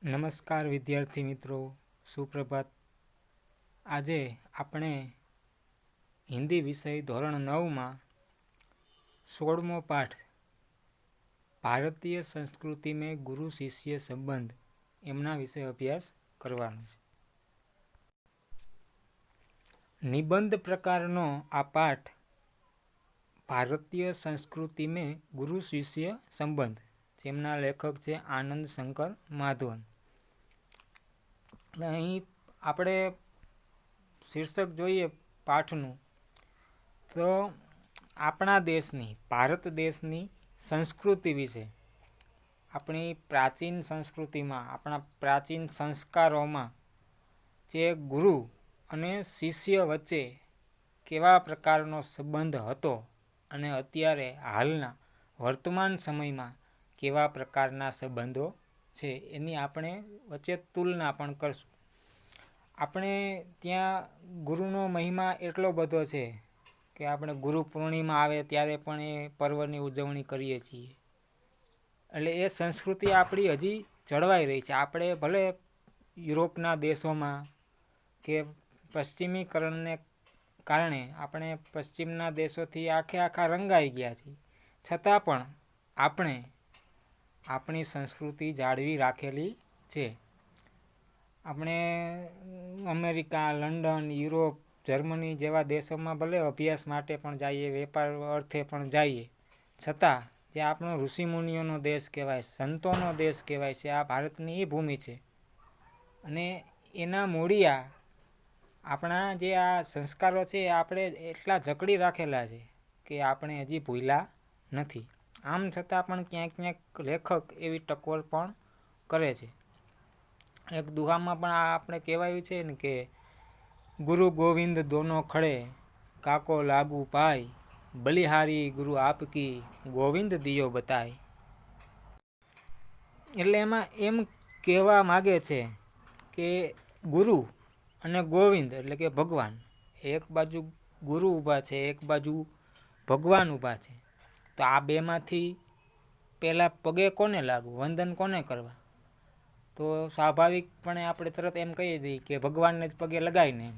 નમસ્કાર વિદ્યાર્થી મિત્રો, સુપ્રભાત. આજે આપણે હિન્દી વિષય ધોરણ 9માં 16મો પાઠ ભારતીય સંસ્કૃતિ મેં ગુરુ શિષ્ય સંબંધ એમના વિશે અભ્યાસ કરવાનો છે. નિબંધ પ્રકારનો આ પાઠ ભારતીય સંસ્કૃતિ મેં ગુરુ શિષ્ય સંબંધ, જેમના લેખક છે આનંદ શંકર માધવન. અહીં આપણે શીર્ષક જોઈએ પાઠનું, તો આપણા દેશની, ભારત દેશની સંસ્કૃતિ વિશે, આપણી પ્રાચીન સંસ્કૃતિમાં, આપણા પ્રાચીન સંસ્કારોમાં જે ગુરુ અને શિષ્ય વચ્ચે કેવા પ્રકારનો સંબંધ હતો અને અત્યારે હાલના વર્તમાન સમયમાં કેવા પ્રકારના સંબંધો છે એની આપણે વચ્ચે તુલના પણ કરશું. આપણે ત્યાં ગુરુનો મહિમા એટલો બધો છે કે આપણે ગુરુ પૂર્ણિમા આવે ત્યારે પણ એ પર્વની ઉજવણી કરીએ છીએ. એટલે એ સંસ્કૃતિ આપણી હજી જળવાઈ રહી છે. આપણે ભલે યુરોપના દેશોમાં કે પશ્ચિમીકરણને કારણે આપણે પશ્ચિમના દેશોથી આખા રંગાઈ ગયા છીએ, છતાં પણ આપણે આપણી સંસ્કૃતિ જાળવી રાખેલી છે. આપણે અમેરિકા, લંડન, યુરોપ, જર્મની જેવા દેશોમાં ભલે અભ્યાસ માટે પણ જઈએ, વેપાર અર્થે પણ જઈએ, છતાં જે આપણો ઋષિમુનિઓનો દેશ કહેવાય, સંતોનો દેશ કહેવાય છે, આ ભારતની એ ભૂમિ છે. અને એના મૂળિયા, આપણા જે આ સંસ્કારો છે એ આપણે એટલા જકડી રાખેલા છે કે આપણે હજી ભૂલ્યા નથી. આમ છતાં પણ ક્યાંક લેખક એવી ટકોર પણ કરે છે. એક દુહામાં પણ આપણે કહેવાયું છે ને કે ગુરુ ગોવિંદ દોનો ખડે, કાકો લાગુ પાય, બલિહારી ગુરુ આપકી, ગોવિંદ દિયો બતાય. એટલે એમાં એમ કહેવા માગે છે કે ગુરુ અને ગોવિંદ એટલે કે ભગવાન, એક બાજુ ગુરુ ઊભા છે, એક બાજુ ભગવાન ઊભા છે. તો આ બેમાંથી પહેલાં પગે કોને લાગવું, વંદન કોને કરવા? તો સ્વાભાવિકપણે આપણે તરત એમ કહી દઈએ કે ભગવાનને જ પગે લગાવીને એમ.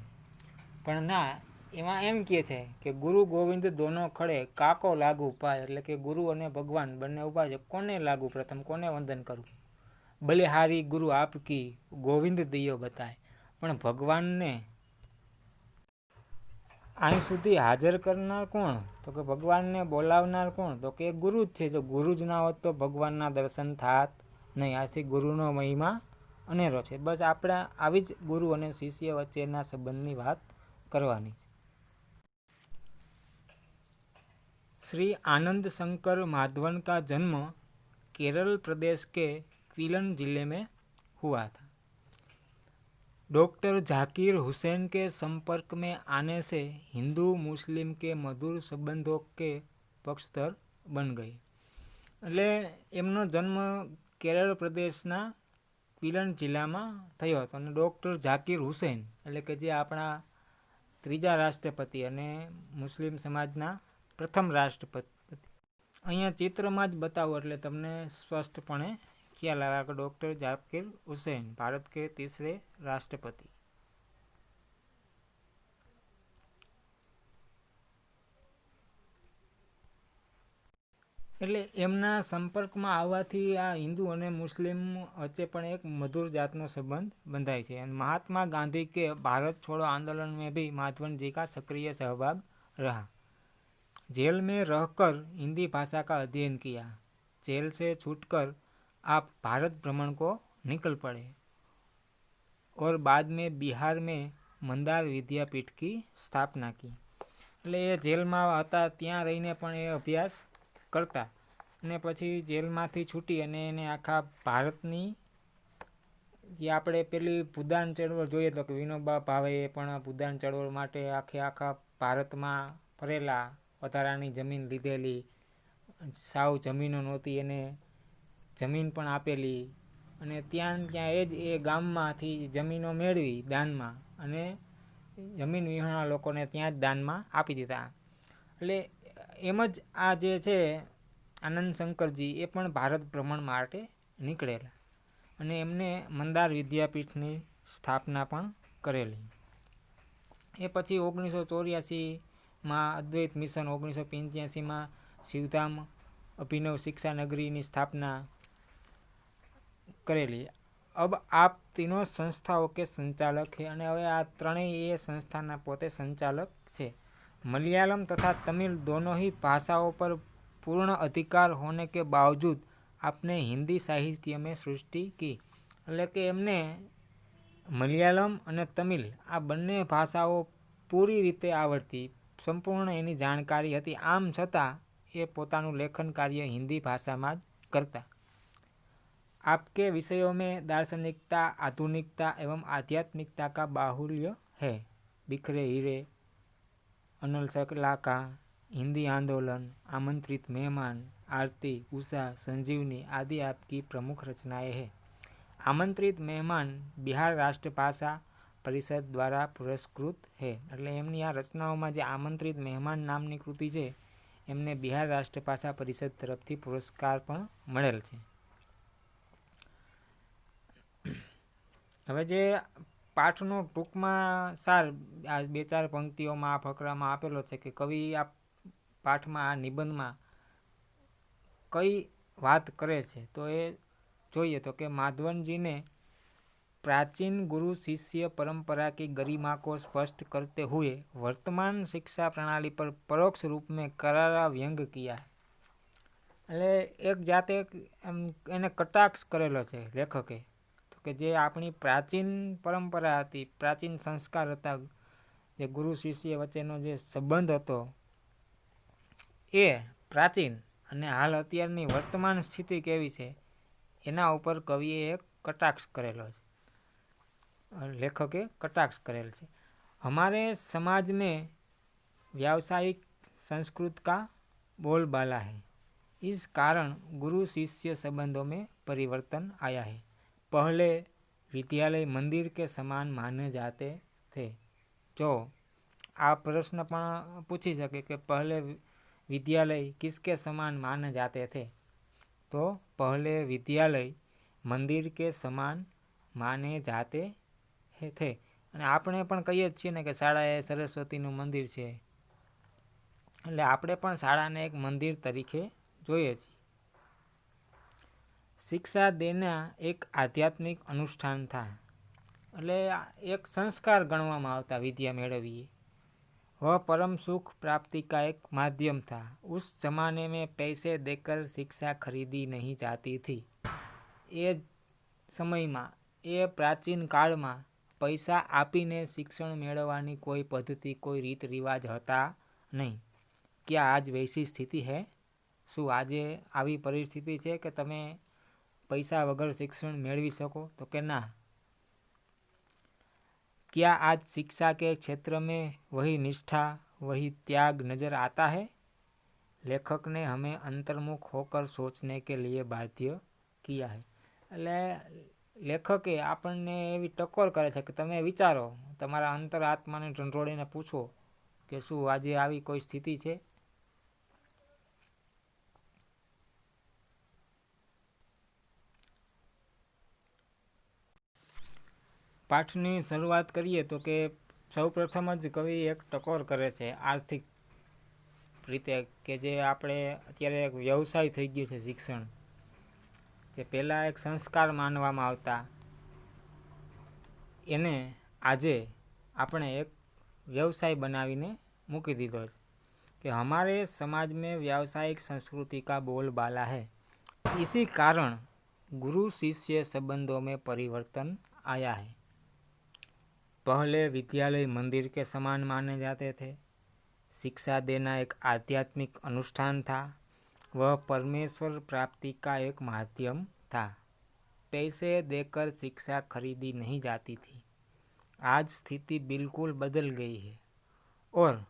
પણ ના, એમાં એમ કહે છે કે ગુરુ ગોવિંદ દોનો ખડે, કાકો લાગુ પાય. એટલે કે ગુરુ અને ભગવાન બંને ઊભા છે, કોને લાગુ પ્રથમ, કોને વંદન કરવું? બલિહારી ગુરુ આપકી, ગોવિંદ દિયો બતાય. પણ ભગવાનને અહીં સુધી હાજર કરનાર કોણ? તો કે ભગવાનને બોલાવનાર કોણ? તો કે ગુરુ જ છે. જો ગુરુ જ ના હોત તો ભગવાનના દર્શન થાત નહીં. આથી ગુરુનો મહિમા અનેરો છે. બસ આપણે આવી જ ગુરુ અને શિષ્ય વચ્ચેના સંબંધની વાત કરવાની છે. श्री आनंद शंकर माधवन का जन्म केरल प्रदेश के क्विलन जिले में हुआ था. डॉक्टर जाकिर हुसैन के संपर्क में आने से हिंदू मुस्लिम के मधुर संबंधों के पक्षधर बन गए. એટલે એમનો જન્મ કેરળ પ્રદેશના ક્વિલન જિલ્લામાં થયો હતો અને ડૉક્ટર ઝાકિર હુસૈન એટલે કે જે આપણા ત્રીજા રાષ્ટ્રપતિ અને મુસ્લિમ સમાજના પ્રથમ રાષ્ટ્રપતિ. અહીંયા ચિત્રમાં જ બતાવો એટલે તમને સ્પષ્ટપણે ખ્યાલ આવે કે ડૉક્ટર ઝાકિર હુસૈન ભારત કે તીસરે રાષ્ટ્રપતિ. એટલે એમના સંપર્કમાં આવવાથી આ હિન્દુ અને મુસ્લિમ વચ્ચે પણ એક મધુર જાતનો સંબંધ બંધાય છે. અને महात्मा गांधी के भारत छोड़ो आंदोलन में भी माधवन जी का सक्रिय सहभाग रहा. जेल में रहकर हिंदी भाषा का अध्ययन किया. जेल से छूटकर आप भारत भ्रमण को निकल पड़े और बाद में बिहार में मंदार विद्यापीठ की स्थापना की. એટલે એ જેલમાં હતા ત્યાં રહીને પણ એ અભ્યાસ કરતા અને પછી જેલમાંથી છૂટી અને એને આખા ભારતની જે આપણે પેલી ભૂદાન ચળવળ જોઈએ તો કે વિનોબા ભાવેએ પણ ભૂદાન ચળવળ માટે આખા ભારતમાં ફરેલા, વધારાની જમીન લીધેલી, સાવ જમીનો નહોતી એને જમીન પણ આપેલી અને ત્યાં એ જ એ ગામમાંથી જમીનો મેળવી દાનમાં અને જમીન વિહોણા લોકોને ત્યાં જ દાનમાં આપી દીધા. એટલે એમ જ આ જે છે આનંદ શંકરજી એ પણ ભારત ભ્રમણ માટે નીકળેલા અને એમને મંદાર વિદ્યાપીઠની સ્થાપના પણ કરેલી. એ પછી 1984માં અદ્વૈત મિશન, 1985માં શિવધામ અભિનવ શિક્ષા નગરીની સ્થાપના करेली. अब आप तीनों संस्थाओं के संचालक हैं અને હવે આ ત્રણેય એ સંસ્થાના પોતે સંચાલક છે. मलयालम तथा तमिल दोनों ही भाषाओं पर पूर्ण अधिकार होने के बावजूद आपने हिंदी साहित्य में सृष्टि की. એટલે કે એમને મલયાલમ અને તમિલ આ બંને ભાષાઓ પૂરી રીતે આવડતી, સંપૂર્ણ એની જાણકારી હતી. આમ છતાં એ પોતાનું લેખન કાર્ય હિન્દી ભાષામાં જ करता. आपके विषयों में दार्शनिकता, आधुनिकता एवं आध्यात्मिकता का बाहुल्य है. बिखरे हीरे, अनल सकला का, हिंदी आंदोलन, आमंत्रित मेहमान, आरती, उषा, संजीवनी आदि आपकी प्रमुख रचनाएं हैं. आमंत्रित मेहमान बिहार राष्ट्रभाषा परिषद द्वारा पुरस्कृत है. એટલે એમની આ રચનાઓમાં જે આમંત્રિત મહેમાન નામની કૃતિ છે એમને બિહાર રાષ્ટ્રભાષા પરિષદ તરફથી પુરસ્કાર પણ મળેલ છે. હવે જે પાઠનો ટૂંકમાં સાર આ 2-4 પંક્તિઓમાં આ ફકરામાં આપેલો છે કે કવિ આ પાઠમાં, આ નિબંધમાં કઈ વાત કરે છે તો એ જોઈએ તો કે माधवनजी ने प्राचीन गुरु शिष्य परंपरा की गरिमा को स्पष्ट करते हुए वर्तमान शिक्षा प्रणाली पर परोक्ष रूप में करारा व्यंग किया है. એટલે એક જાતે એને કટાક્ષ કરેલો છે લેખકે, તો કે જે આપણી પ્રાચીન પરંપરા હતી, પ્રાચીન સંસ્કાર હતા, જે ગુરુ શિષ્ય વચ્ચેનો જે સંબંધ હતો એ પ્રાચીન અને હાલ અત્યારની વર્તમાન સ્થિતિ કેવી છે એના ઉપર કવિએ એક કટાક્ષ કરેલો છે, लेखके कटाक्ष करेल છે. हमारे समाज में व्यावसायिक संस्कृत का बोलबाला है. इस कारण गुरु शिष्य संबंधों में परिवर्तन आया है. पहले विद्यालय मंदिर के समान माने जाते थे. जो आ प्रश्न पण पूछी सके कि पहले विद्यालय किसके समान माने जाते थे, तो पहले विद्यालय मंदिर के समान माने जाते थे. અને આપણે પણ કહીએ જ છીએ ને કે શાળા એ સરસ્વતીનું મંદિર છે, એટલે આપણે પણ શાળાને એક મંદિર તરીકે જોઈએ છીએ. शिक्षा देना एक आध्यात्मिक अनुष्ठान था. એટલે એક સંસ્કાર ગણવામાં આવતા વિદ્યા મેળવીએ. वह परम सुख प्राप्ति का एक माध्यम था. उस जमाने में पैसे देकर शिक्षा खरीदी नहीं जाती थी. એ સમયમાં, એ પ્રાચીન કાળમાં પૈસા આપીને શિક્ષણ મેળવવાની કોઈ પદ્ધતિ, કોઈ રીત રિવાજ હતા નહીં. क्या आज वैसी स्थिति है? શું આજે આવી પરિસ્થિતિ છે કે તમે પૈસા વગર શિક્ષણ મેળવી શકો? તો કે ના. क्या आज शिक्षा के क्षेत्र में वही निष्ठा, वही त्याग नजर आता है? लेखक ने हमें अंतर्मुख होकर सोचने के लिए बाध्य किया है. એટલે લેખકે આપણને એવી ટકોર કરે છે કે તમે વિચારો, તમારા અંતર આત્માને ઢંઢોળીને પૂછો કે શું આજે આવી કોઈ સ્થિતિ છે? પાઠની શરૂઆત કરીએ તો કે સૌ પ્રથમ જ કવિ એક ટકોર કરે છે આર્થિક રીતે કે જે આપણે અત્યારે એક વ્યવસાય થઈ ગયું છે શિક્ષણ, જે પહેલાં એક સંસ્કાર માનવામાં આવતા એને આજે આપણે એક व्यवसाय बनावीने मूकी दीधो है. कि हमारे समाज में व्यावसायिक संस्कृति का बोलबाला है. इसी कारण गुरु शिष्य संबंधों में परिवर्तन आया है. पहले विद्यालय मंदिर के समान माने जाते थे. शिक्षा देना एक आध्यात्मिक अनुष्ठान था. वह परमेश्वर प्राप्ति का एक माध्यम था. पैसे देकर शिक्षा खरीदी नहीं जाती थी. आज स्थिति बिल्कुल बदल गई है और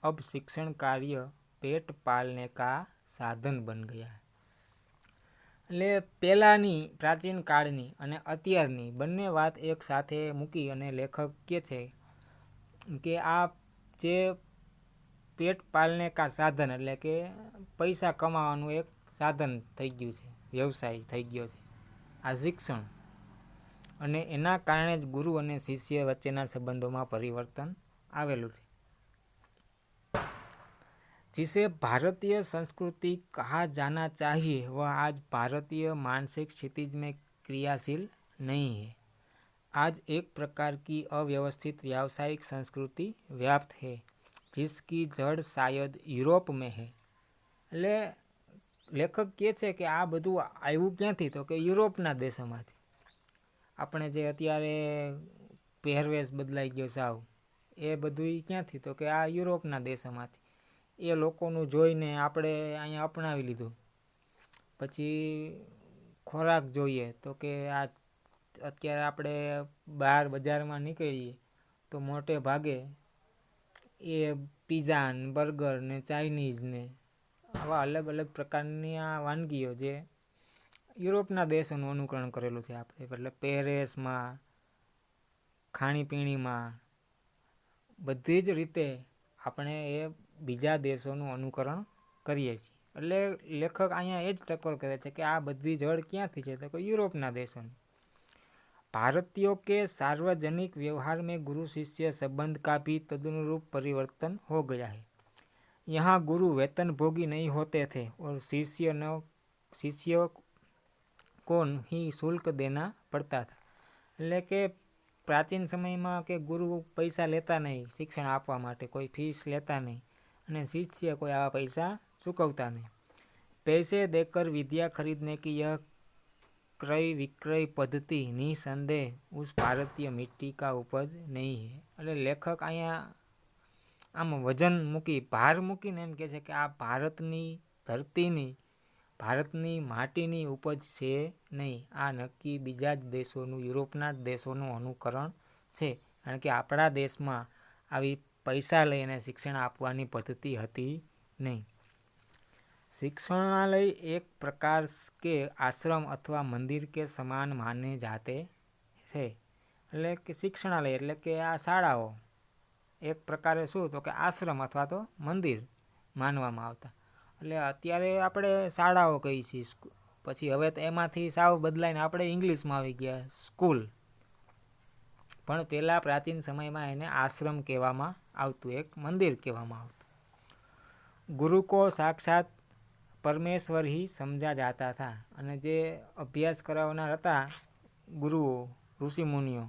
अब शिक्षण कार्य पेट पालने का साधन बन गया है. એટલે પહેલાંની પ્રાચીન કાળની અને અત્યારની બંને વાત એક સાથે મૂકી અને લેખક કહે છે કે આ જે પેટ પાલને કા સાધન એટલે કે પૈસા કમાવાનું એક સાધન થઈ ગયું છે, વ્યવસાય થઈ ગયો છે આ શિક્ષણ. અને એના કારણે જ ગુરુ અને શિષ્ય વચ્ચેના સંબંધોમાં પરિવર્તન આવેલું છે. जिसे भारतीय संस्कृति कहा जाना चाहिए वह आज भारतीय मानसिक क्षितिज में क्रियाशील नहीं है. आज एक प्रकार की अव्यवस्थित व्यावसायिक संस्कृति व्याप्त है जिसकी जड़ शायद यूरोप में है. એટલે લેખક કહે છે કે આ બધું આવ્યું ક્યાંથી, તો કે યુરોપના દેશોમાંથી. આપણે જે અત્યારે પહેરવેશ બદલાઈ ગયો સાવ, એ બધું ક્યાંથી, તો કે આ યુરોપના દેશોમાંથી. એ લોકોનું જોઈને આપણે અહીંયા અપનાવી લીધું. પછી ખોરાક જોઈએ તો કે આ અત્યારે આપણે બહાર બજારમાં નીકળીએ તો મોટે ભાગે એ પીઝા ને બર્ગર ને ચાઇનીઝ ને આવા અલગ અલગ પ્રકારની આ વાનગીઓ જે યુરોપના દેશોનું અનુકરણ કરેલું છે આપણે. એટલે પહેરવેશમાં, ખાણીપીણીમાં, બધી જ રીતે આપણે એ બીજા દેશોનું અનુકરણ કરીએ છીએ. એટલે લેખક અહીંયા એ જ ટકોર કરે છે કે આ બધી જડ ક્યાંથી છે, તો કે યુરોપના દેશોની. भारतीयों के सार्वजनिक व्यवहार में गुरु शिष्य संबंध का भी तदनुरूप परिवर्तन हो गया है. यहाँ गुरु वेतनभोगी नहीं होते थे और शिष्य को ही शुल्क देना पड़ता था. એટલે કે પ્રાચીન સમયમાં કે ગુરુ પૈસા લેતા નહીં, શિક્ષણ આપવા માટે કોઈ ફીસ લેતા નહીં, અને शिष्य કોઈ આવા પૈસા ચૂકવતા નહીં. पैसे देकर विद्या खरीदने की यह क्रय विक्रय पद्धति निसंदेह उस भारतीय मिट्टी का उपज नहीं है. એટલે લેખક અહીંયા આમ વજન મૂકી, ભાર મૂકીને એમ કહે છે કે આ ભારતની ધરતીની, ભારતની માટીની ઉપજ છે નહીં. આ નક્કી બીજા જ દેશોનું, યુરોપના જ દેશોનું અનુકરણ છે. કારણ કે આપણા દેશમાં આવી પૈસા લઈને શિક્ષણ આપવાની પદ્ધતિ હતી નહીં. शिक्षणालय एक प्रकार के आश्रम अथवा मंदिर के समान माने जाते थे. એટલે કે શિક્ષણાલય એટલે કે આ શાળાઓ એક પ્રકારે શું, તો કે આશ્રમ અથવા તો મંદિર માનવામાં આવતા. એટલે અત્યારે આપણે શાળાઓ કહીએ છીએ, પછી હવે તો એમાંથી સાવ બદલાઈને આપણે ઇંગ્લિશમાં આવી ગયા સ્કૂલ. પણ પહેલાં પ્રાચીન સમયમાં એને આશ્રમ કહેવામાં આવતું, એક મંદિર કહેવામાં આવતું. ગુરુ કો સાક્ષાત પરમેશ્વર ही समझा जाता था. અને જે અભ્યાસ કરાવનાર હતા ગુરુઓ, ઋષિમુનિઓ,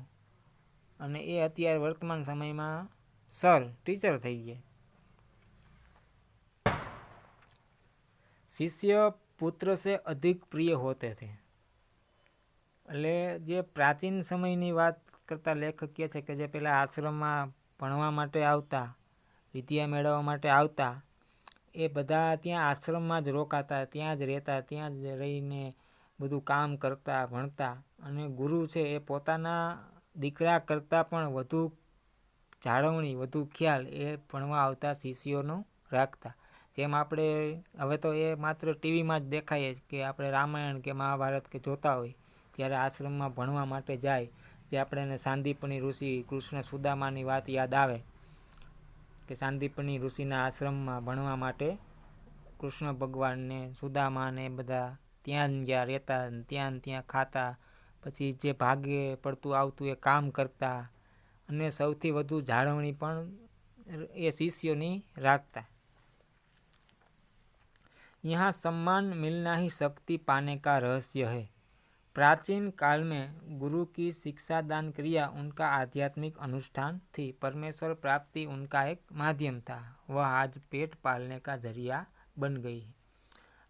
અને એ અત્યારે વર્તમાન સમયમાં સર, ટીચર થઈ ગયા. शिष्य पुत्र से अधिक प्रिय होते थे. એટલે જે પ્રાચીન સમયની વાત કરતા લેખક કહે છે કે જે પેલા આશ્રમમાં ભણવા માટે આવતા, વિદ્યા મેળવવા માટે આવતા, એ બધા ત્યાં આશ્રમમાં જ રોકાતા, ત્યાં જ રહેતા, ત્યાં જ રહીને બધું કામ કરતા, ભણતા. અને ગુરુ છે એ પોતાના દીકરા કરતાં પણ વધુ જાળવણી, વધુ ખ્યાલ એ ભણવા આવતા શિષ્યોનો રાખતા. જેમ આપણે હવે તો એ માત્ર ટીવીમાં જ દેખાય કે આપણે રામાયણ કે મહાભારત કે જોતા હોય ત્યારે આશ્રમમાં ભણવા માટે જાય, જે આપણે સાંદીપની ઋષિ કૃષ્ણ સુદામાની વાત યાદ આવે કે સાંદીપની ઋષિના આશ્રમમાં ભણવા માટે કૃષ્ણ ભગવાનને, સુદામાને બધા ત્યાં જ ગયા રહેતા, ત્યાં ખાતા, પછી જે ભાગે પડતું આવતું એ કામ કરતા, અને સૌથી વધુ જાળવણી પણ એ શિષ્યોની રાખતા. यहाँ सम्मान मिलना ही शक्ति पाने का रहस्य है. प्राचीन काल में गुरु की शिक्षा दान क्रिया उनका आध्यात्मिक अनुष्ठान थी. परमेश्वर प्राप्ति उनका एक माध्यम था. वह आज पेट पालने का जरिया बन गई है.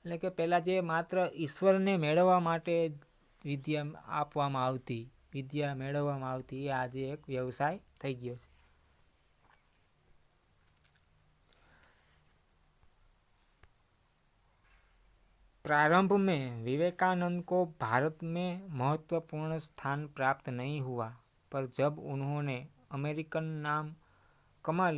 એટલે કે પહેલાં જે માત્ર ઈશ્વરને મેળવવા માટે વિદ્યા આપવામાં આવતી, વિદ્યા મેળવવામાં આવતી, એ આજે એક વ્યવસાય થઈ ગયો છે. प्रारंभ में विवेकानंद को भारत में महत्वपूर्ण स्थान प्राप्त नहीं हुआ, पर जब उन्होंने अमेरिकन नाम कमा लिया